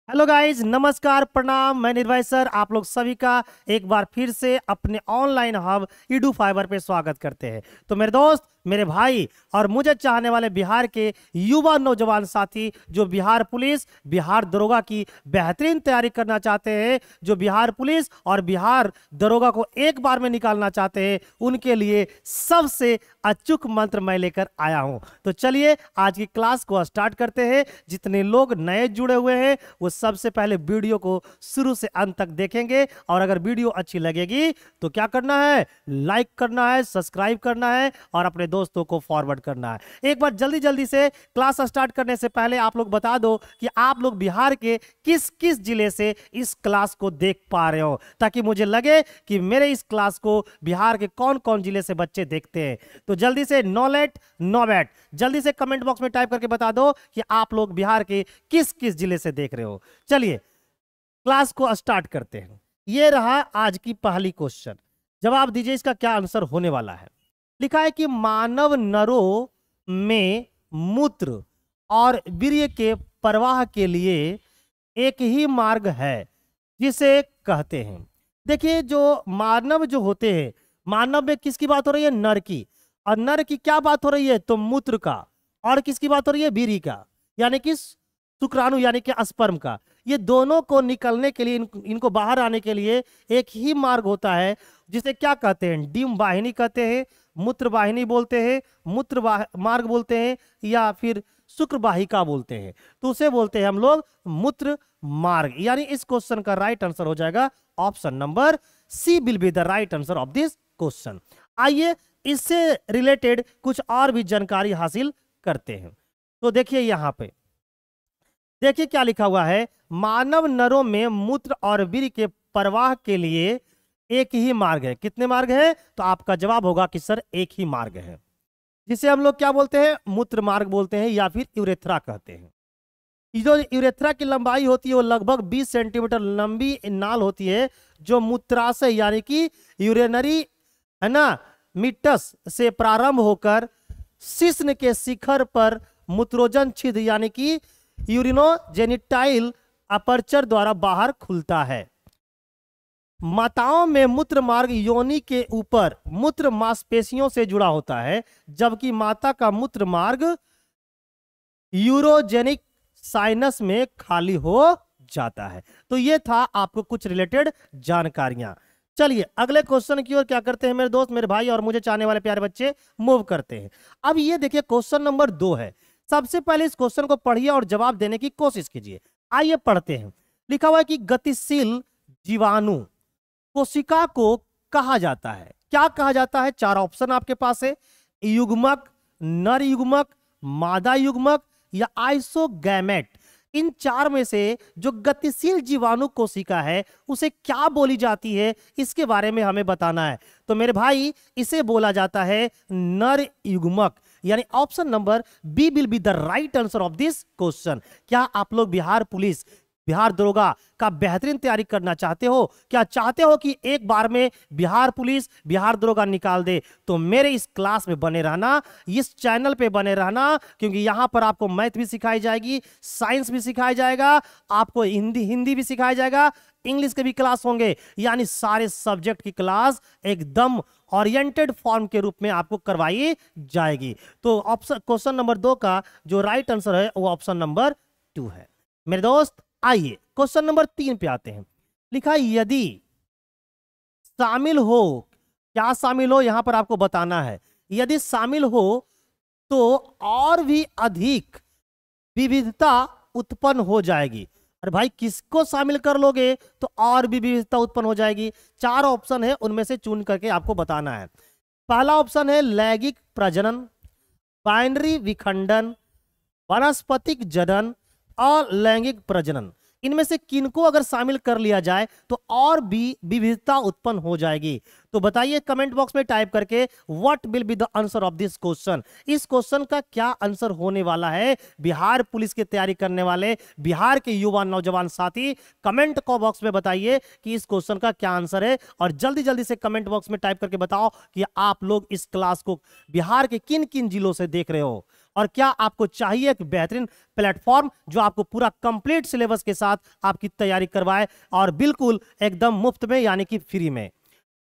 Hello guys, नमस्कार, प्रणाम। मैं निर्भय सर आप लोग सभी का एक बार फिर से अपने ऑनलाइन हब ईडू फाइबर पे स्वागत करते हैं। तो मेरे दोस्त, मेरे भाई और मुझे चाहने वाले बिहार के युवा नौजवान साथी जो बिहार पुलिस, बिहार दरोगा की बेहतरीन तैयारी करना चाहते हैं, जो बिहार पुलिस और बिहार दरोगा को एक बार में निकालना चाहते हैं, उनके लिए सबसे अचूक मंत्र मैं लेकर आया हूं। तो चलिए आज की क्लास को स्टार्ट करते हैं। जितने लोग नए जुड़े हुए हैं वो सबसे पहले वीडियो को शुरू से अंत तक देखेंगे, और अगर वीडियो अच्छी लगेगी तो क्या करना है, लाइक करना है, सब्सक्राइब करना है और अपने दोस्तों को फॉरवर्ड करना है। एक बार जल्दी जल्दी से क्लास स्टार्ट करने से पहले आप लोग बता दो कि आप लोग बिहार के किस किस जिले से इस क्लास को देख पा रहे हो, ताकि मुझे लगे कि मेरे इस क्लास को बिहार के कौन कौन जिले से बच्चे देखते हैं। तो जल्दी से नो लेट नो बैट, जल्दी से कमेंट बॉक्स में टाइप करके बता दो कि आप लोग बिहार के किस किस जिले से देख रहे हो। चलिए क्लास को स्टार्ट करते हैं। ये रहा आज की पहली क्वेश्चन। जवाब दीजिए इसका क्या आंसर होने वाला है। लिखा है कि मानव नरों में मूत्र और वीर्य के प्रवाह के लिए एक ही मार्ग है जिसे कहते हैं। देखिए, जो मानव जो होते हैं, मानव में किसकी बात हो रही है, नर की। और नर की क्या बात हो रही है, तो मूत्र का। और किसकी बात हो रही है, वीर्य का, यानी कि शुक्राणु यानी कि स्पर्म का। ये दोनों को निकलने के लिए, इनको बाहर आने के लिए एक ही मार्ग होता है जिसे क्या कहते हैं, डिंब वाहिनी कहते हैं, मूत्र वाहिनी बोलते हैं, मार्ग बोलते हैं, या फिर शुक्र वाहिका बोलते हैं। तो उसे बोलते हैं हम लोग मूत्र मार्ग। यानी इस क्वेश्चन का राइट आंसर हो जाएगा option number C will be the right answer of this question. आइए इससे रिलेटेड कुछ और भी जानकारी हासिल करते हैं। तो देखिए यहां पे देखिए क्या लिखा हुआ है, मानव नरों में मूत्र और वीर्य के प्रवाह के लिए एक ही मार्ग है। कितने मार्ग है, तो आपका जवाब होगा कि सर एक ही मार्ग है, जिसे हम लोग क्या बोलते हैं, मूत्र मार्ग बोलते हैं या फिर यूरेथ्रा कहते हैं। जो यूरेथ्रा की लंबाई होती है वो लगभग 20 सेंटीमीटर लंबी नाल होती है, जो मूत्राशय यानी कि यूरेनरी है ना मिटस से प्रारंभ होकर शिश्न के शिखर पर मूत्रोजन छिद्र यानी कि यूरिनोजेनिटाइल अपर्चर द्वारा बाहर खुलता है। माताओं में मूत्र मार्ग योनि के ऊपर मूत्र मांसपेशियों से जुड़ा होता है, जबकि माता का मूत्र मार्ग यूरोजेनिक साइनस में खाली हो जाता है। तो ये था आपको कुछ रिलेटेड जानकारियां। चलिए अगले क्वेश्चन की ओर क्या करते हैं मेरे दोस्त, मेरे भाई और मुझे चाहने वाले प्यारे बच्चे, मूव करते हैं। अब ये देखिए क्वेश्चन नंबर 2 है। सबसे पहले इस क्वेश्चन को पढ़िए और जवाब देने की कोशिश कीजिए। आइए पढ़ते हैं। लिखा हुआ है कि गतिशील जीवाणु कोशिका को कहा जाता है। क्या कहा जाता है, चार ऑप्शन आपके पास है, युग्मक, नर युग्मक, मादा युग्मक या आइसोगैमेट। इन चार में से जो गतिशील जीवाणु कोशिका है उसे क्या बोली जाती है, इसके बारे में हमें बताना है। तो मेरे भाई इसे बोला जाता है नर युग्मक, यानी option number B will be the right answer of this question. क्या आप लोग बिहार पुलिस, बिहार दरोगा का बेहतरीन तैयारी करना चाहते हो? क्या चाहते हो कि एक बार में बिहार पुलिस, बिहार दरोगा निकाल दे? तो मेरे इस क्लास में बने रहना, इस चैनल पे बने रहना, क्योंकि यहां पर आपको मैथ भी सिखाई जाएगी, साइंस भी सिखाया जाएगा, आपको हिंदी भी सिखाया जाएगा, इंग्लिश के भी क्लास होंगे, यानी सारे सब्जेक्ट की क्लास एकदम ओरिएंटेड फॉर्म के रूप में आपको करवाई जाएगी। तो ऑप्शन क्वेश्चन नंबर 2 का जो राइट आंसर है वो ऑप्शन नंबर 2 है मेरे दोस्त। आइए क्वेश्चन नंबर 3 पे आते हैं। लिखा है यदि शामिल हो, क्या शामिल हो यहां पर आपको बताना है। यदि शामिल हो तो और भी अधिक विविधता उत्पन्न हो जाएगी। अरे भाई किसको शामिल कर लोगे तो और भी विविधता उत्पन्न हो जाएगी। चार ऑप्शन है, उनमें से चुन करके आपको बताना है। पहला ऑप्शन है लैंगिक प्रजनन, बाइनरी विखंडन, वानस्पतिक जनन और लैंगिक प्रजनन। इनमें से किनको अगर शामिल कर लिया जाए तो और भी विविधता उत्पन्न हो जाएगी। तो बताइए कमेंट बॉक्स में टाइप करके what will be the answer of this question. इस क्वेश्चन का क्या आंसर होने वाला है। बिहार पुलिस की तैयारी करने वाले बिहार के युवा नौजवान साथी कमेंट को बॉक्स में बताइए कि इस क्वेश्चन का क्या आंसर है, और जल्दी जल्दी से कमेंट बॉक्स में टाइप करके बताओ कि आप लोग इस क्लास को बिहार के किन किन जिलों से देख रहे हो। और क्या आपको चाहिए एक बेहतरीन प्लेटफॉर्म जो आपको पूरा कंप्लीट सिलेबस के साथ आपकी तैयारी करवाए और बिल्कुल एकदम मुफ्त में यानी कि फ्री में।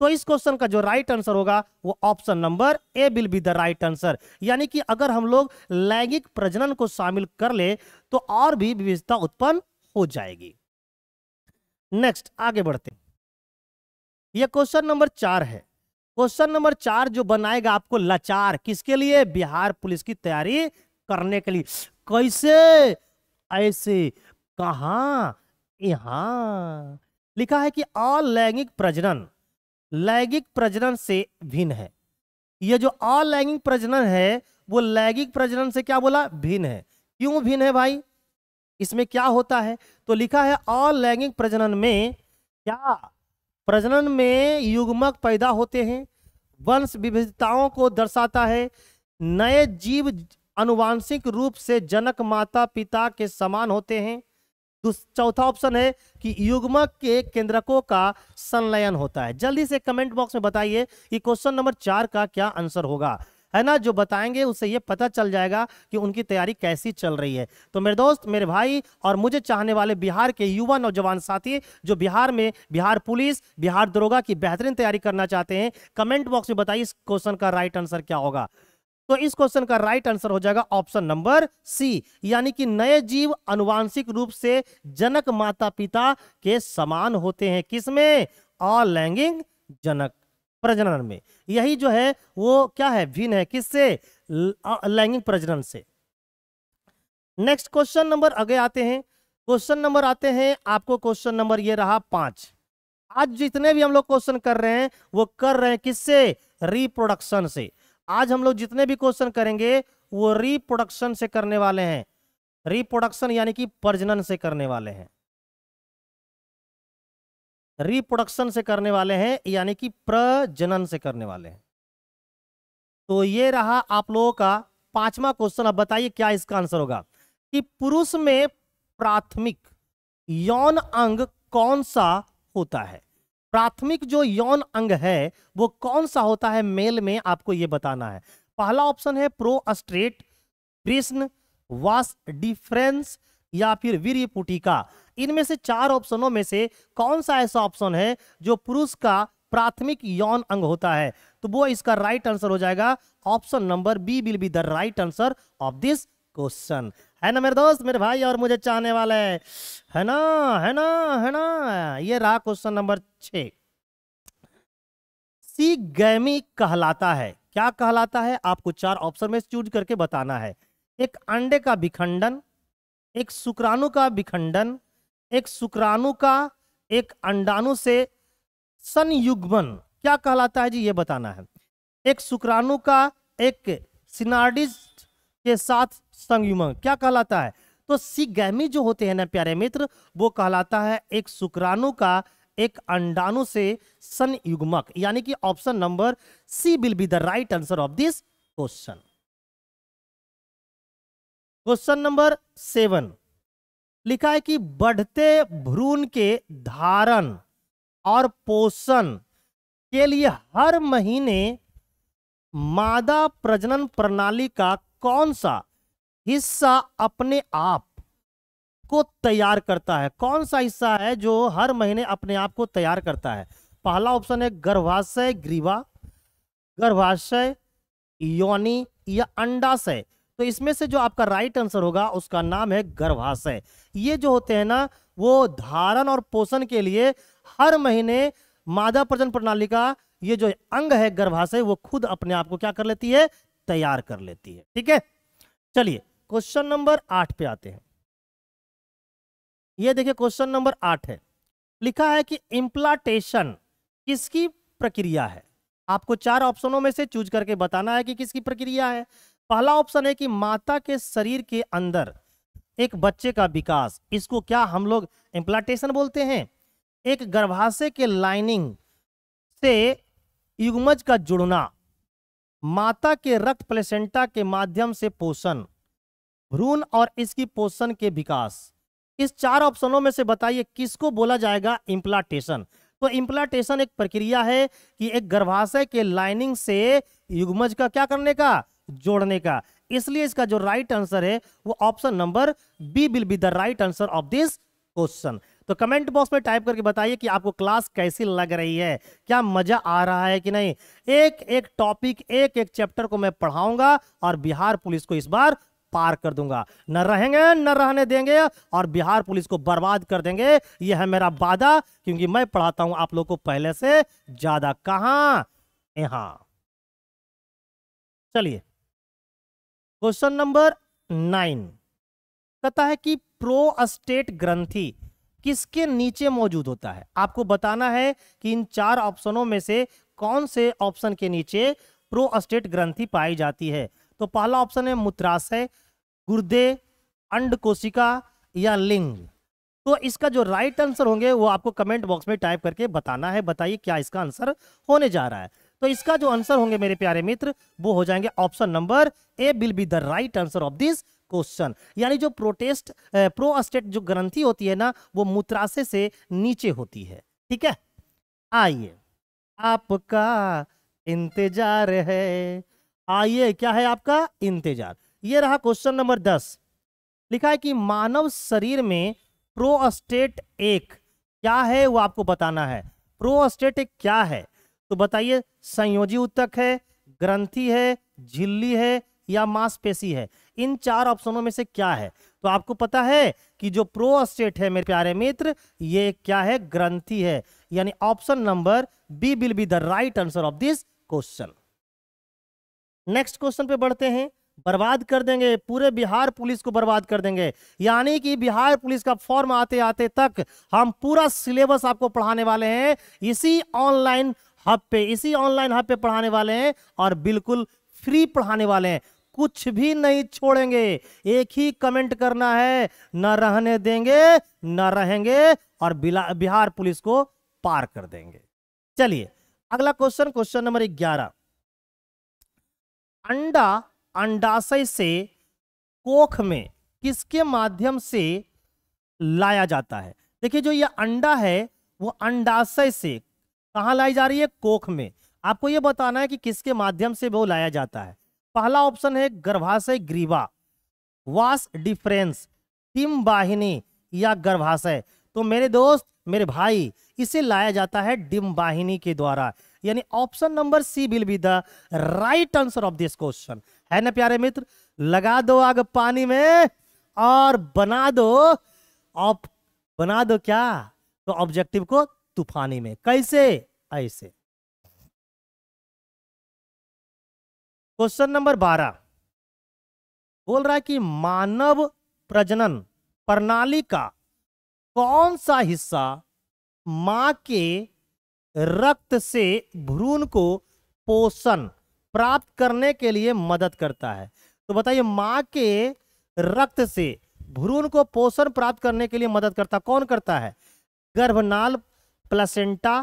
तो इस क्वेश्चन का जो राइट आंसर होगा वो option number A will be the right answer. यानी कि अगर हम लोग लैंगिक प्रजनन को शामिल कर ले तो और भी विविधता उत्पन्न हो जाएगी। नेक्स्ट आगे बढ़ते हैं। यह क्वेश्चन नंबर 4 है। क्वेश्चन नंबर 4 जो बनाएगा आपको लाचार, किसके लिए? बिहार पुलिस की तैयारी करने के लिए। कैसे? ऐसे, कहां? यहां लिखा है कि अलैंगिक प्रजनन लैंगिक प्रजनन से भिन्न है। यह जो अलैंगिक प्रजनन है वो लैंगिक प्रजनन से क्या बोला? भिन्न है। क्यों भिन्न है भाई? इसमें क्या होता है? तो लिखा है अलैंगिक प्रजनन में क्या? प्रजनन में युग्मक पैदा होते हैं, वंश विविधताओं को दर्शाता है, नए जीव आनुवांशिक रूप से जनक माता पिता के समान होते हैं। चौथा ऑप्शन है कि युग्मक के केंद्रकों का संलयन होता है। जल्दी से कमेंट बॉक्स में बताइए कि क्वेश्चन नंबर 4 का क्या आंसर होगा, है ना? जो बताएंगे उससे ये पता चल जाएगा कि उनकी तैयारी कैसी चल रही है। तो मेरे दोस्त, मेरे भाई और मुझे चाहने वाले बिहार के युवा नौजवान साथी जो बिहार में बिहार पुलिस, बिहार दरोगा की बेहतरीन तैयारी करना चाहते हैं, कमेंट बॉक्स में बताइए इस क्वेश्चन का राइट आंसर क्या होगा। तो इस क्वेश्चन का राइट आंसर हो जाएगा ऑप्शन नंबर सी, यानी कि नए जीव आनुवांशिक रूप से जनक माता पिता के समान होते हैं। किसमें? अलैंगिक जनक प्रजनन में। यही जो है वो क्या है? भिन्न है। किससे? लैंगिक प्रजनन से। नेक्स्ट क्वेश्चन नंबर आगे आते हैं। क्वेश्चन नंबर आते हैं आपको, क्वेश्चन नंबर ये रहा 5। आज जितने भी हम लोग क्वेश्चन कर रहे हैं वो कर रहे हैं किससे? रिप्रोडक्शन से। आज हम लोग जितने भी क्वेश्चन करेंगे वो रिप्रोडक्शन से करने वाले हैं। रिप्रोडक्शन यानी कि प्रजनन से करने वाले हैं। रिप्रोडक्शन से करने वाले हैं यानी कि प्रजनन से करने वाले हैं। तो ये रहा आप लोगों का 5वां क्वेश्चन। अब बताइए क्या इसका आंसर होगा कि पुरुष में प्राथमिक यौन अंग कौन सा होता है? प्राथमिक जो यौन अंग है वो कौन सा होता है मेल में, आपको ये बताना है। पहला ऑप्शन है प्रोस्टेट, कृष्ण, वास डिफरेंस या फिर वीर्य पुटिका। इनमें से 4 ऑप्शनों में से कौन सा ऐसा ऑप्शन है जो पुरुष का प्राथमिक यौन अंग होता है? तो वो इसका राइट आंसर हो जाएगा option number B will be the right answer of this question. है ना मेरे दोस्त, मेरे भाई और मुझे चाहने वाले, है ना? है ना? है ना? ये रहा क्वेश्चन नंबर 6। सी गैमी कहलाता है। क्या कहलाता है? आपको 4 ऑप्शन में चूज करके बताना है। एक अंडे का विखंडन, एक शुक्राणु का विखंडन, एक शुक्राणु का एक अंडाणु से संयुग्मन। क्या कहलाता है जी? ये बताना है। एक शुक्राणु का एक सिनार्डिस्ट के साथ संयुग्मन क्या कहलाता है? तो सिगैमी जो होते हैं ना प्यारे मित्र, वो कहलाता है एक शुक्राणु का एक अंडाणु से संयुग्मक, यानी कि option number C will be the right answer of this question. Question number 7 लिखा है कि बढ़ते भ्रूण के धारण और पोषण के लिए हर महीने मादा प्रजनन प्रणाली का कौन सा हिस्सा अपने आप को तैयार करता है? कौन सा हिस्सा है जो हर महीने अपने आप को तैयार करता है? पहला ऑप्शन है गर्भाशय ग्रीवा, गर्भाशय, योनि या अंडाशय। तो इसमें से जो आपका राइट आंसर होगा उसका नाम है गर्भाशय। ये जो होते हैं ना वो धारण और पोषण के लिए हर महीने मादा प्रजनन प्रणाली का ये जो अंग है गर्भाशय वो खुद अपने आप को क्या कर लेती है? तैयार कर लेती है। ठीक है, चलिए क्वेश्चन नंबर 8 पे आते हैं। ये देखिए क्वेश्चन नंबर 8 है। लिखा है कि इम्प्लांटेशन किसकी प्रक्रिया है? आपको 4 ऑप्शनों में से चूज करके बताना है कि किसकी प्रक्रिया है। पहला ऑप्शन है कि माता के शरीर के अंदर एक बच्चे का विकास, इसको क्या हम लोग इम्प्लांटेशन बोलते हैं। एक गर्भाशय के लाइनिंग से युग्मज का जुड़ना, माता के रक्त प्लेसेंटा के माध्यम से पोषण, भ्रूण और इसकी पोषण के विकास। इस 4 ऑप्शनों में से बताइए किसको बोला जाएगा इम्प्लांटेशन। तो इम्प्लांटेशन एक प्रक्रिया है कि एक गर्भाशय के लाइनिंग से युग्मज का क्या करने का? जोड़ने का। इसलिए इसका जो राइट आंसर है वो option number B will be the right answer of this question. तो कमेंट बॉक्स में टाइप करके बताइए कि आपको क्लास कैसी लग रही है, क्या मजा आ रहा है कि नहीं। एक एक टॉपिक, एक एक चैप्टर को मैं पढ़ाऊंगा और बिहार पुलिस को इस बार पार कर दूंगा, न रहेंगे न रहने देंगे और बिहार पुलिस को बर्बाद कर देंगे। यह है मेरा वादा, क्योंकि मैं पढ़ाता हूं आप लोग को पहले से ज्यादा। कहां? यहां। चलिए क्वेश्चन नंबर 9 कहता है कि प्रोस्टेट ग्रंथि किसके नीचे मौजूद होता है। आपको बताना है कि इन 4 ऑप्शनों में से कौन से ऑप्शन के नीचे प्रोस्टेट ग्रंथि पाई जाती है। तो पहला ऑप्शन है मूत्राशय, गुर्दे, अंड कोशिका या लिंग। तो इसका जो राइट आंसर होंगे वो आपको कमेंट बॉक्स में टाइप करके बताना है। बताइए क्या इसका आंसर होने जा रहा है। तो इसका जो आंसर होंगे मेरे प्यारे मित्र वो हो जाएंगे option number A will be the right answer of this question. यानी जो प्रोस्टेट जो ग्रंथि होती है ना वो मूत्राशय से नीचे होती है। ठीक है, आइए आपका इंतजार है, आइए क्या है आपका इंतजार। ये रहा क्वेश्चन नंबर 10। लिखा है कि मानव शरीर में प्रोस्टेट एक क्या है वो आपको बताना है। प्रोस्टेट एक क्या है तो बताइए, संयोजी ऊतक है, ग्रंथि है, झिल्ली है या मांसपेशी है। इन 4 ऑप्शनों में से क्या है। तो आपको पता है कि जो प्रोस्टेट है मेरे प्यारे मित्र ये क्या है, ग्रंथि है। यानी option number B will be the right answer of this question. Next question पे बढ़ते हैं। बर्बाद कर देंगे, पूरे बिहार पुलिस को बर्बाद कर देंगे। यानी कि बिहार पुलिस का फॉर्म आते आते तक हम पूरा सिलेबस आपको पढ़ाने वाले हैं इसी ऑनलाइन हब पे पढ़ाने वाले हैं और बिल्कुल फ्री पढ़ाने वाले हैं। कुछ भी नहीं छोड़ेंगे। एक ही कमेंट करना है, न रहने देंगे न रहेंगे और बिहार पुलिस को पार कर देंगे। चलिए अगला क्वेश्चन, क्वेश्चन नंबर 11। अंडा अंडाशय से कोख में किसके माध्यम से लाया जाता है। देखिए जो ये अंडा है वो अंडाशय से कहां लाई जा रही है, कोख में। आपको ये बताना है कि किसके माध्यम से वो लाया जाता है। पहला ऑप्शन है गर्भाशय ग्रीवा, वास डिफरेंस, टिम वाहिनी या गर्भाशय। तो मेरे दोस्त मेरे भाई इसे लाया जाता है डिम वाहिनी के द्वारा। यानी option number C will be the right answer of this question. है ना प्यारे मित्र, लगा दो आग पानी में और बना दो क्या, तो ऑब्जेक्टिव को तूफानी में। कैसे? ऐसे। क्वेश्चन नंबर 12 बोल रहा है कि मानव प्रजनन प्रणाली का कौन सा हिस्सा मां के रक्त से भ्रूण को पोषण प्राप्त करने के लिए मदद करता है। तो बताइए मां के रक्त से भ्रूण को पोषण प्राप्त करने के लिए मदद करता कौन करता है। गर्भनाल, प्लेसेंटा,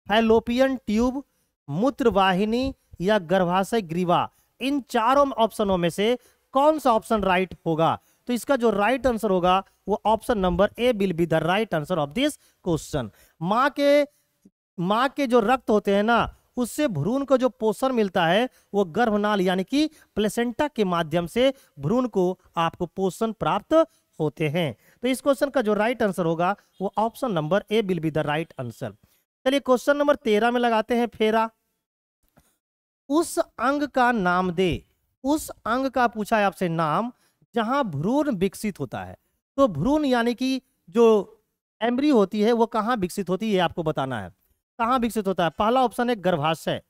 फैलोपियन ट्यूब, मूत्रवाहिनी या गर्भाशय ग्रीवा। इन 4 ऑप्शनों में से कौन सा ऑप्शन राइट होगा। तो इसका जो राइट आंसर होगा वो option number A will be the right answer of this question. मां के जो रक्त होते हैं ना उससे भ्रूण को जो पोषण मिलता है वो गर्भनाल यानी कि प्लेसेंटा के माध्यम से भ्रूण को आपको पोषण प्राप्त होते हैं। तो इस क्वेश्चन का जो राइट आंसर होगा वो option number A will be the right answer. चलिए क्वेश्चन नंबर 13 में लगाते हैं फेरा। उस अंग का नाम दे। उस अंग का पूछा है आपसे नाम जहां भ्रूण विकसित होता है। तो भ्रूण यानी कि जो एम्ब्री होती है वो कहां विकसित होती है ये आपको बताना है। कहां विकसित होता है। पहला ऑप्शन है गर्भाशय,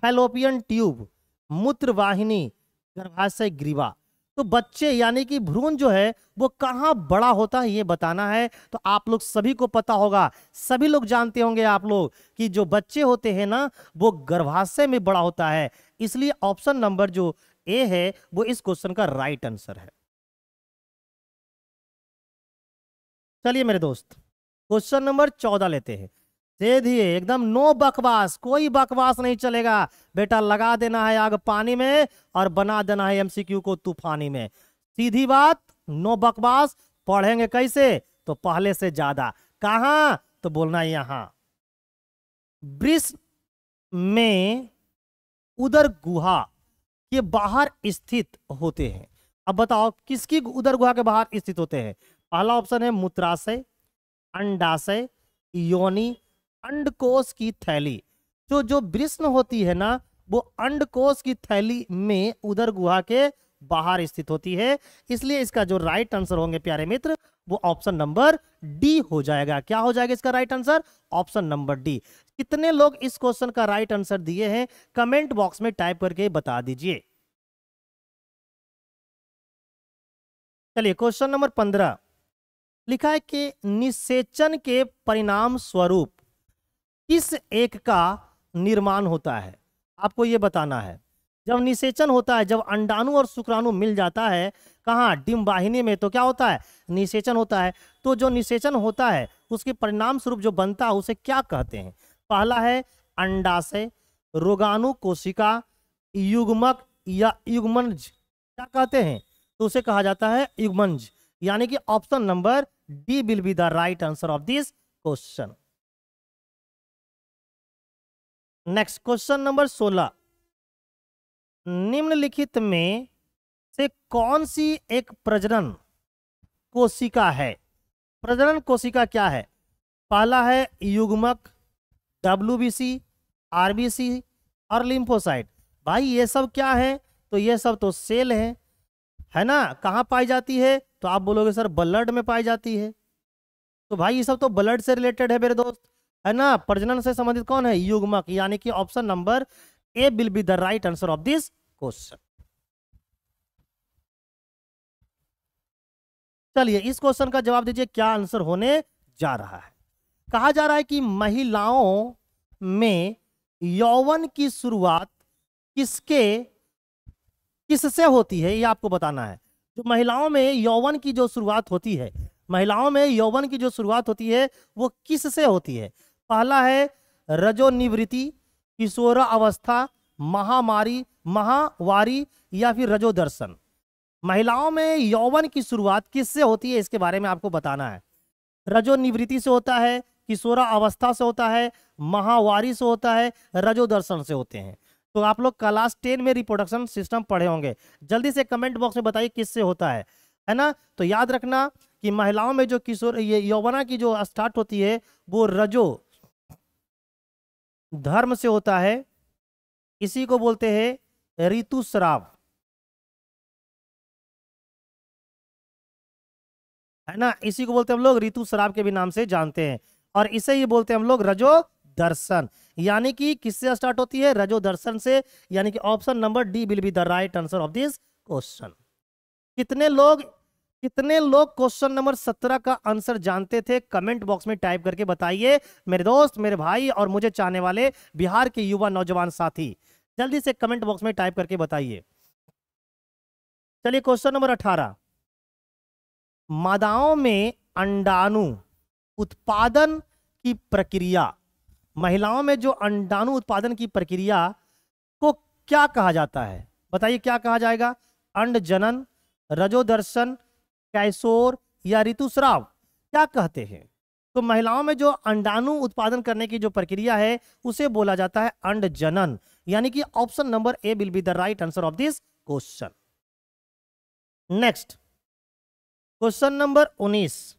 फैलोपियन ट्यूब, मूत्रवाहिनी, गर्भाशय ग्रीवा। तो बच्चे यानी कि भ्रूण जो है वो कहां बड़ा होता है ये बताना है। तो आप लोग सभी को पता होगा, सभी लोग जानते होंगे आप लोग कि जो बच्चे होते हैं ना वो गर्भाशय में बड़ा होता है। इसलिए ऑप्शन नंबर जो ए है वो इस क्वेश्चन का राइट आंसर है। चलिए मेरे दोस्त क्वेश्चन नंबर 14 लेते हैं। सीधी एकदम नो बकवास, कोई बकवास नहीं चलेगा बेटा। लगा देना है आग पानी में और बना देना है एमसीक्यू को तूफानी में। सीधी बात, नो बकवास। पढ़ेंगे कैसे तो पहले से ज्यादा। कहां तो बोलना यहां। वृष में उदर गुहा के बाहर स्थित होते हैं। अब बताओ किसकी उदर गुहा के बाहर स्थित होते हैं? पहला ऑप्शन है मूत्राशय, अंडाशय, योनि, अंडकोश की थैली। तो जो वृष्ण होती है ना, वो अंडकोश की थैली में उदर गुहा के बाहर स्थित होती है। इसलिए इसका जो राइट आंसर होंगे प्यारे मित्र, वो ऑप्शन नंबर डी हो जाएगा। क्या हो जाएगा इसका right answer? Option number D. कितने लोग इस क्वेश्चन का राइट आंसर दिए हैं कमेंट बॉक्स में टाइप करके बता दीजिए। चलिए क्वेश्चन नंबर 15 लिखा है कि निषेचन के परिणाम स्वरूप किस एक का निर्माण होता है? आपको यह बताना है। जब निषेचन होता है, जब अंडाणु और शुक्राणु मिल जाता है कहाँ? डिंबवाहिनी में, तो क्या होता है? निषेचन होता है। तो जो निषेचन होता है उसके परिणाम स्वरूप जो बनता है उसे क्या कहते हैं? पहला है अंडाशय, रोगाणु कोशिका, युग्मक या युग्मनज। क्या कहते हैं? तो उसे कहा जाता है युग्मनज। यानी कि option number D will be the right answer of this question. Next question number 16, निम्नलिखित में से कौन सी एक प्रजनन कोशिका है? प्रजनन कोशिका क्या है? पहला है युग्मक, डब्ल्यूबीसी, आरबीसी और लिम्फोसाइट। भाई ये सब क्या है? तो ये सब तो सेल है ना। कहाँ पाई जाती है? तो आप बोलोगे सर ब्लड में पाई जाती है। तो भाई ये सब तो ब्लड से रिलेटेड है मेरे दोस्त, है ना। प्रजनन से संबंधित कौन है? युग्मक। यानी कि option number A will be the right answer of this question. चलिए इस क्वेश्चन का जवाब दीजिए, क्या आंसर होने जा रहा है? कहा जा रहा है कि महिलाओं में यौवन की शुरुआत किससे होती है, ये आपको बताना है। जो महिलाओं में यौवन की जो शुरुआत होती है, महिलाओं में यौवन की जो शुरुआत होती है वो किससे होती है? पहला है रजोनिवृत्ति, किशोरावस्था, महावारी या फिर रजोदर्शन। महिलाओं में यौवन की शुरुआत किससे होती है इसके बारे में आपको बताना है। रजोनिवृत्ति से होता है, किशोरावस्था से होता है, महावारी से होता है, रजोदर्शन से होते हैं। तो आप लोग क्लास 10 में रिप्रोडक्शन सिस्टम पढ़े होंगे। जल्दी से कमेंट बॉक्स में बताइए किससे होता है ना। तो याद रखना कि महिलाओं में जो ये यौवना की जो स्टार्ट होती है वो रजो धर्म से होता है। इसी को बोलते हैं ऋतुस्राव, है ना। इसी को बोलते हैं हम लोग ऋतुस्राव के भी नाम से जानते हैं। और इसे ही बोलते हैं हम लोग रजो दर्शन। यानी कि किससे स्टार्ट होती है? रजो दर्शन से। यानी कि option number D will be the right answer of this question. कितने लोग क्वेश्चन नंबर 17 का आंसर जानते थे कमेंट बॉक्स में टाइप करके बताइए मेरे दोस्त, मेरे भाई और मुझे चाहने वाले बिहार के युवा नौजवान साथी। जल्दी से कमेंट बॉक्स में टाइप करके बताइए। चलिए क्वेश्चन नंबर 18, मादाओं में अंडाणु उत्पादन की प्रक्रिया, महिलाओं में जो अंडाणु उत्पादन की प्रक्रिया को क्या कहा जाता है? बताइए क्या कहा जाएगा? अंड जनन, रजोदर्शन, कैशोर या ऋतुस्राव? क्या कहते हैं? तो महिलाओं में जो अंडाणु उत्पादन करने की जो प्रक्रिया है उसे बोला जाता है अंड जनन। यानी कि option number A will be the right answer of this question. Next question number 19,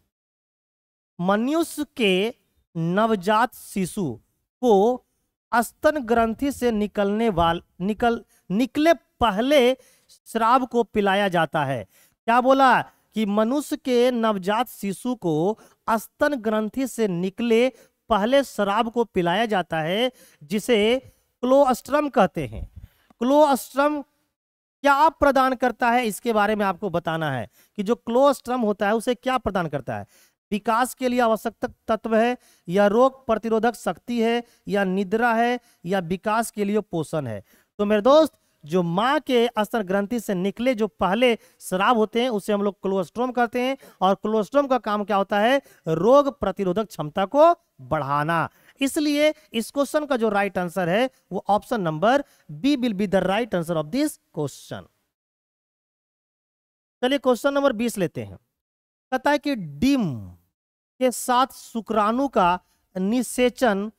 मनुष्य के नवजात शिशु को स्तन ग्रंथि से निकले पहले स्राव को पिलाया जाता है। क्या बोला? कि मनुष्य के नवजात शिशु को स्तन ग्रंथि से निकले पहले स्राव को पिलाया जाता है, जिसे क्लोस्ट्रम कहते हैं। क्लोस्ट्रम क्या प्रदान करता है इसके बारे में आपको बताना है कि जो क्लोस्ट्रम होता है उसे क्या प्रदान करता है। विकास के लिए आवश्यक तत्व है, या रोग प्रतिरोधक शक्ति है, या निद्रा है, या विकास के लिए पोषण है। तो मेरे दोस्त, जो माँ के स्तन ग्रंथि से निकले जो पहले स्राव होते हैं उसे हम लोग क्लोस्ट्रम कहते हैं। और क्लोस्ट्रम का काम क्या होता है? रोग प्रतिरोधक क्षमता को बढ़ाना। इसलिए इस क्वेश्चन का जो राइट आंसर है वो option number B will be the right answer of this question. चलिए क्वेश्चन नंबर 20 लेते हैं। कहता है कि डिम के साथ शुक्राणु का निषेचन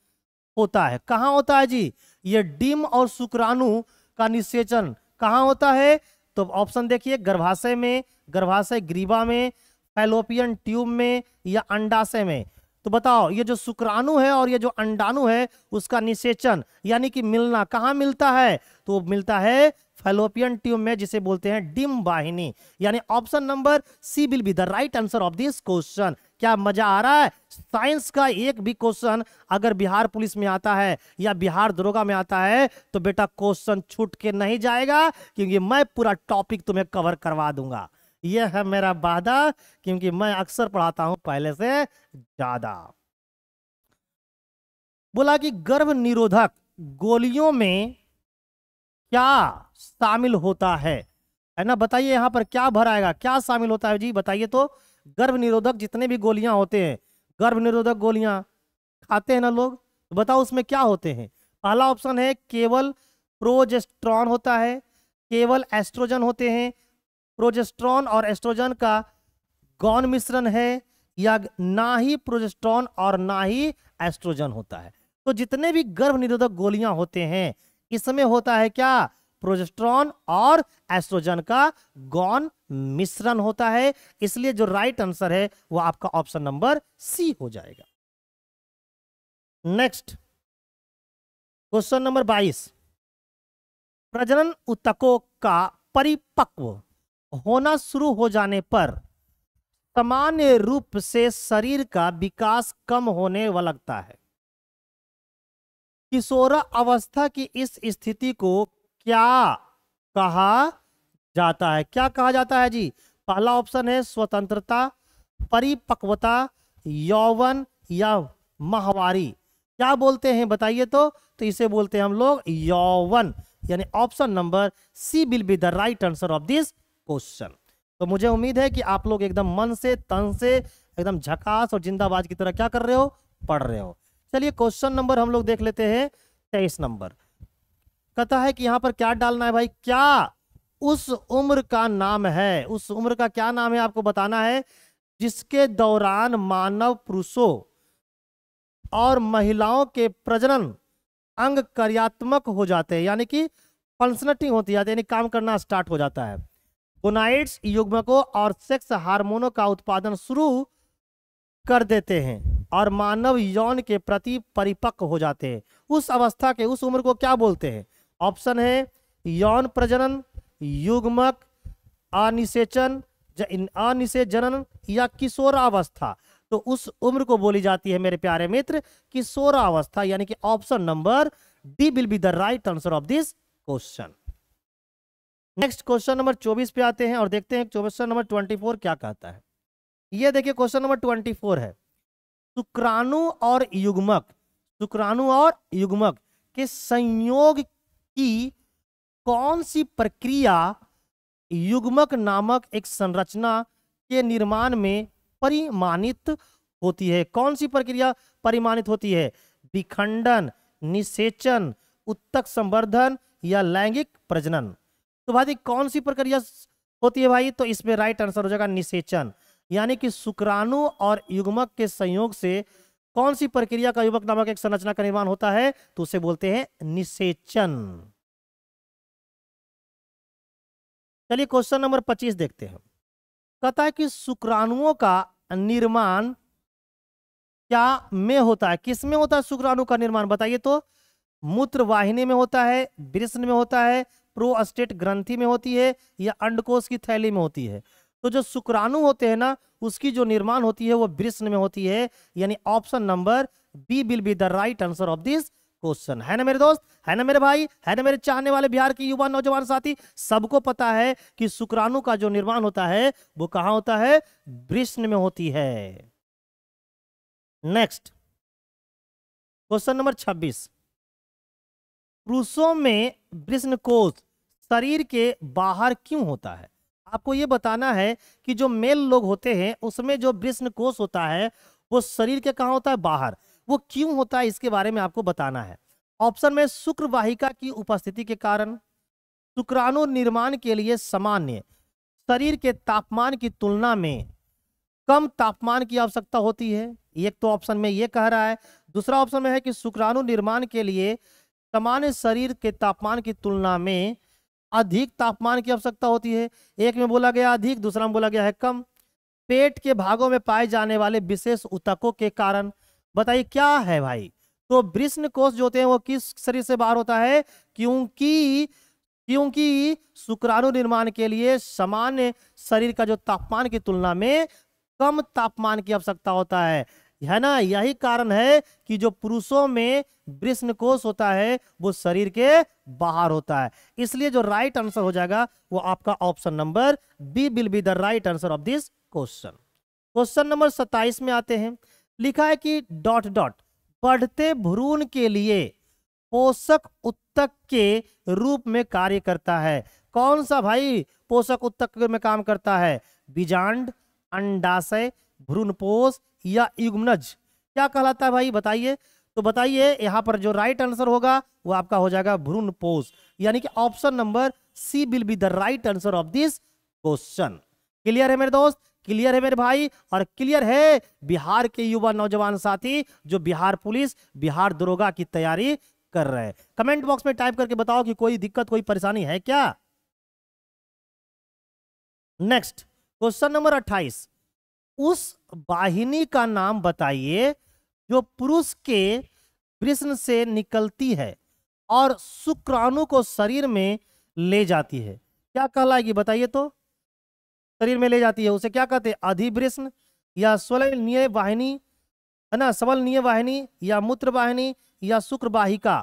होता है। कहां होता है जी? ये डिम और शुक्राणु का निषेचन कहाँ होता है? तो ऑप्शन देखिए, गर्भाशय में, गर्भाशय ग्रीवा में, फैलोपियन ट्यूब में या अंडाशय में। तो बताओ, ये जो शुक्राणु है और ये जो अंडाणु है उसका निषेचन यानी कि मिलना कहाँ मिलता है? तो मिलता है फैलोपियन ट्यूब में, जिसे बोलते हैं डिंब वाहिनी। यानी option number C will be the right answer of this question. क्या मजा आ रहा है? साइंस का एक भी क्वेश्चन अगर बिहार पुलिस में आता है या बिहार दरोगा में आता है तो बेटा क्वेश्चन छूट के नहीं जाएगा, क्योंकि मैं पूरा टॉपिक तुम्हें कवर करवा दूंगा। यह है मेरा वादा, क्योंकि मैं अक्सर पढ़ाता हूं पहले से ज्यादा। बोला कि गर्भ निरोधक गोलियों में क्या शामिल होता है ना? बताइए यहां पर क्या भराएगा, क्या शामिल होता है जी? बताइए तो। गर्भ निरोधक जितने भी गोलियां होते हैं, गर्भ निरोधक गोलियां खाते हैं ना लोग, तो बताओ उसमें क्या होते हैं? पहला ऑप्शन है केवल प्रोजेस्ट्रॉन होता है, केवल एस्ट्रोजन होते हैं, प्रोजेस्ट्रॉन और एस्ट्रोजन का गौण मिश्रण है, या ना ही प्रोजेस्ट्रॉन और ना ही एस्ट्रोजन होता है। तो जितने भी गर्भ निरोधक गोलियां होते हैं इसमें होता है क्या? प्रोजेस्ट्रॉन और एस्ट्रोजन का गौण मिश्रण होता है। इसलिए जो राइट आंसर है वो आपका ऑप्शन नंबर सी हो जाएगा। Next question number 22। प्रजनन ऊतकों का परिपक्व होना शुरू हो जाने पर सामान्य रूप से शरीर का विकास कम होने लगता है। किशोर अवस्था की इस स्थिति को क्या कहा जाता है? क्या कहा जाता है जी? पहला ऑप्शन है स्वतंत्रता, परिपक्वता, यौवन या माहवारी। क्या बोलते हैं बताइए तो? तो इसे बोलते हैं हम लोग यौवन। यानी option number C will be the right answer of this question. तो मुझे उम्मीद है कि आप लोग एकदम मन से, तन से, एकदम झकास और जिंदाबाद की तरह क्या कर रहे हो? पढ़ रहे हो। चलिए क्वेश्चन नंबर हम लोग देख लेते हैं 23 नंबर। कहता है कि यहां पर क्या डालना है भाई? क्या उस उम्र का नाम है? उस उम्र का क्या नाम है आपको बताना है जिसके दौरान मानव पुरुषों और महिलाओं के प्रजनन अंग कार्यात्मक हो जाते हैं, यानी कि फंक्शनिंग होती जाती है, यानी काम करना स्टार्ट हो जाता है। गोनाइड्स युग्मकों और सेक्स हार्मोनों का उत्पादन शुरू कर देते हैं और मानव यौन के प्रति परिपक्व हो जाते हैं। उस अवस्था के, उस उम्र को क्या बोलते हैं? ऑप्शन है यौन प्रजनन, युग्मक, अनिषेचन, अनिषेचन या किशोरावस्था। तो उस उम्र को बोली जाती है मेरे प्यारे मित्र किशोरावस्था। यानी कि option number D will be the right answer of this question. Next question number 24 पे आते हैं और देखते हैं क्वेश्चन नंबर 24 क्या कहता है। ये देखिए क्वेश्चन नंबर 24 है, शुक्राणु और युग्मक, शुक्राणु और युग्मक के संयोग की कौन सी प्रक्रिया युग्मक नामक एक संरचना के निर्माण में परिमाणित होती है? कौन सी प्रक्रिया परिमाणित होती है? विखंडन, निषेचन, उत्तक संवर्धन या लैंगिक प्रजनन। तो भाई कौन सी प्रक्रिया होती है भाई? तो इसमें राइट आंसर हो जाएगा निषेचन। यानी कि शुक्राणु और युग्मक के संयोग से कौन सी प्रक्रिया का युग्मक नामक एक संरचना का निर्माण होता है? तो उसे बोलते हैं निषेचन। चलिए क्वेश्चन नंबर 25 देखते हैं। कहता है कि शुक्राणुओं का निर्माण क्या में होता है? किस में होता है शुक्राणु का निर्माण? बताइए तो। मूत्र वाहिनी में होता है, वृषण में होता है, प्रोस्टेट ग्रंथि में होती है या अंडकोश की थैली में होती है? तो जो शुक्राणु होते हैं ना उसकी जो निर्माण होती है वो वृषण में होती है। यानी option number B will be the right answer of this question. है ना मेरे दोस्त, है ना मेरे भाई, है ना मेरे चाहने वाले बिहार के युवा नौजवान साथी? सबको पता है कि शुक्राणु का जो निर्माण होता है वो कहां होता है? वृषण में होती है। Next question number 26। पुरुषों में वृषण कोष शरीर के बाहर क्यों होता है? आपको यह बताना है कि जो मेल लोग होते हैं उसमें जो वृषण कोष होता है वो शरीर के कहां होता है? बाहर। वो क्यों होता है इसके बारे में आपको बताना है। ऑप्शन में शुक्र वाहिका की उपस्थिति के कारण, शुक्राणु निर्माण के लिए सामान्य शरीर के तापमान की तुलना में कम तापमान की आवश्यकता होती है, एक तो ऑप्शन में ये कह रहा है। दूसरा ऑप्शन में है कि शुक्राणु निर्माण के लिए सामान्य शरीर के तापमान की तुलना में अधिक तापमान की आवश्यकता होती है। एक में बोला गया अधिक, दूसरा में बोला गया है कम। पेट के भागों में पाए जाने वाले विशेष ऊतकों के कारण, बताइए क्या है भाई। तो वृषण कोष जो होते हैं वो किस शरीर से बाहर होता है, क्योंकि क्योंकि शुक्राणु निर्माण के लिए सामान्य शरीर का जो तापमान की तुलना में कम तापमान की आवश्यकता होता है ना। यही कारण है कि जो पुरुषों में वृषण कोष होता है वो शरीर के बाहर होता है। इसलिए जो राइट आंसर हो जाएगा वो आपका option number B will be the right answer of this question. Question number 27 में आते हैं। लिखा है कि डॉट डॉट बढ़ते भ्रूण के लिए पोषक ऊतक के रूप में कार्य करता है। कौन सा भाई पोषक ऊतक में काम करता है, बीजांड, अंडाशय, भ्रूणपोष या युग्मनज, क्या कहलाता है भाई बताइए। तो बताइए यहाँ पर जो राइट आंसर होगा वो आपका हो जाएगा भ्रूणपोष, यानी कि option number C will be the right answer of this question. Clear है मेरे दोस्त, क्लियर है मेरे भाई, और क्लियर है बिहार के युवा नौजवान साथी जो बिहार पुलिस, बिहार दरोगा की तैयारी कर रहे हैं। कमेंट बॉक्स में टाइप करके बताओ कि कोई दिक्कत, कोई परेशानी है क्या। नेक्स्ट क्वेश्चन नंबर 28, उस वाहिनी का नाम बताइए जो पुरुष के वृषण से निकलती है और शुक्राणु को शरीर में ले जाती है। क्या कहलाएगी बताइए तो, शरीर में ले जाती है उसे क्या कहते हैं, अधिवृषण या स्वलनीय वाहिनी, है ना, स्वलनीय वाहिनी या मूत्र वाहिनी या शुक्र वाहिका।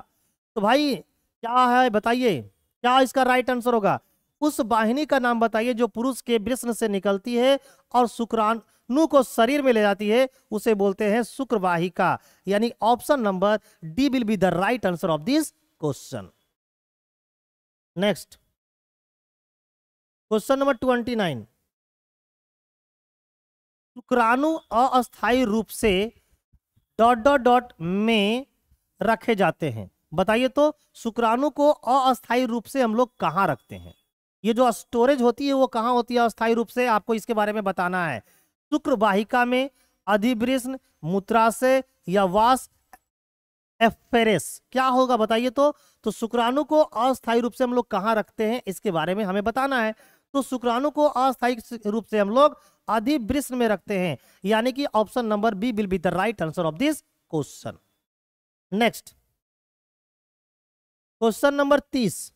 तो भाई क्या है बताइए, क्या इसका राइट आंसर होगा। उस वाहिनी का नाम बताइए जो पुरुष के वृषण से निकलती है और शुक्राणु को शरीर में ले जाती है, उसे बोलते हैं शुक्र वाहिका, यानी option number D will be the right answer of this question. Next question number 29, शुक्राणु अस्थायी रूप से डॉट डॉट डॉट में रखे जाते हैं। बताइए तो शुक्राणु को अस्थायी रूप से हम लोग कहाँ रखते हैं, ये जो स्टोरेज होती है वो कहाँ होती है अस्थायी रूप से, आपको इसके बारे में बताना है। शुक्र वाहिका में, अधिवृषण, मूत्राशय या वास एफेरेस, क्या होगा बताइए तो शुक्राणु को अस्थायी रूप से हम लोग कहाँ रखते हैं इसके बारे में हमें बताना है। तो शुक्राणु को अस्थायी रूप से हम लोग अधिवृषण में रखते हैं, यानी कि option number B will be the right answer of this question. Next question number 30,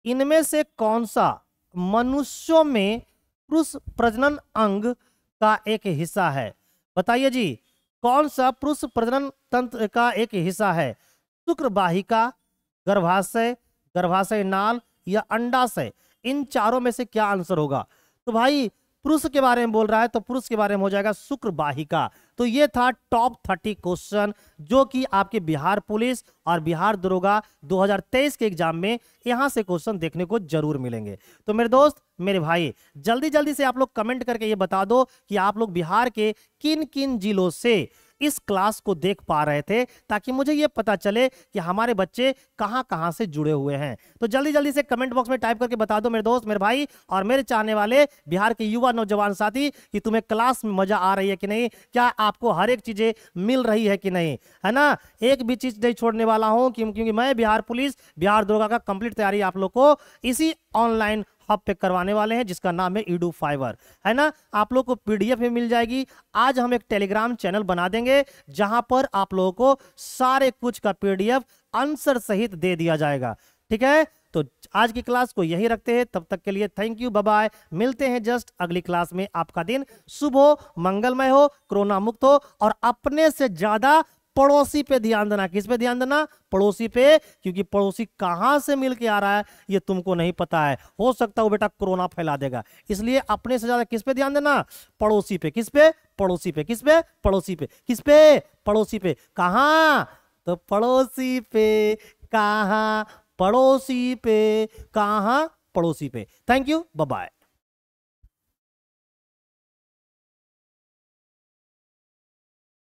इनमें से कौन सा मनुष्यों में पुरुष प्रजनन अंग का एक हिस्सा है। बताइए जी, कौन सा पुरुष प्रजनन तंत्र का एक हिस्सा है, शुक्र वाहिका, गर्भाशय, गर्भाशय नाल या अंडाशय। इन चारों में से क्या आंसर होगा। तो भाई पुरुष के बारे में बोल रहा है तो पुरुष के बारे में हो जाएगा शुक्र वाहिका। तो ये था टॉप 30 क्वेश्चन जो कि आपके बिहार पुलिस और बिहार दरोगा 2023 के एग्जाम में यहां से क्वेश्चन देखने को जरूर मिलेंगे। तो मेरे दोस्त, मेरे भाई, जल्दी जल्दी से आप लोग कमेंट करके ये बता दो कि आप लोग बिहार के किन किन जिलों से इस क्लास को देख पा रहे थे, ताकि मुझे ये पता चले कि हमारे बच्चे कहां कहां से जुड़े हुए हैं। तो जल्दी जल्दी से कमेंट बॉक्स में टाइप करके बता दो मेरे दोस्त, मेरे भाई और मेरे चाहने वाले बिहार के युवा नौजवान साथी कि तुम्हें क्लास में मजा आ रही है कि नहीं, क्या आपको हर एक चीजें मिल रही है कि नहीं, है ना। एक भी चीज नहीं छोड़ने वाला हूं क्योंकि मैं बिहार पुलिस, बिहार दरोगा का कंप्लीट तैयारी आप लोग को इसी ऑनलाइन हब पे करवाने वाले हैं जिसका नाम है edu5, है ना। आप लोग को पीडीएफ में मिल जाएगी। आज हम एक टेलीग्राम चैनल बना देंगे जहां पर आप लोगों को सारे कुछ का पीडीएफ आंसर सहित दे दिया जाएगा, ठीक है। तो आज की क्लास को यही रखते हैं, तब तक के लिए थैंक यू, बाय बाय। मिलते हैं जस्ट अगली क्लास में। आपका दिन शुभ हो, मंगलमय हो, कोरोना मुक्त हो, और अपने से ज्यादा पड़ोसी पे ध्यान देना। किस पे ध्यान देना, पड़ोसी पे, क्योंकि पड़ोसी कहां से मिल के आ रहा है ये तुमको नहीं पता है। हो सकता है वो बेटा कोरोना फैला देगा, इसलिए अपने से ज्यादा किस पे ध्यान देना, पड़ोसी पे। किस पे, पड़ोसी पे। किस पे, पड़ोसी पे। किस पे, पड़ोसी पे। कहां, तो पड़ोसी पे। कहां, पड़ोसी पे। कहां, पड़ोसी पे। Thank you, bye bye.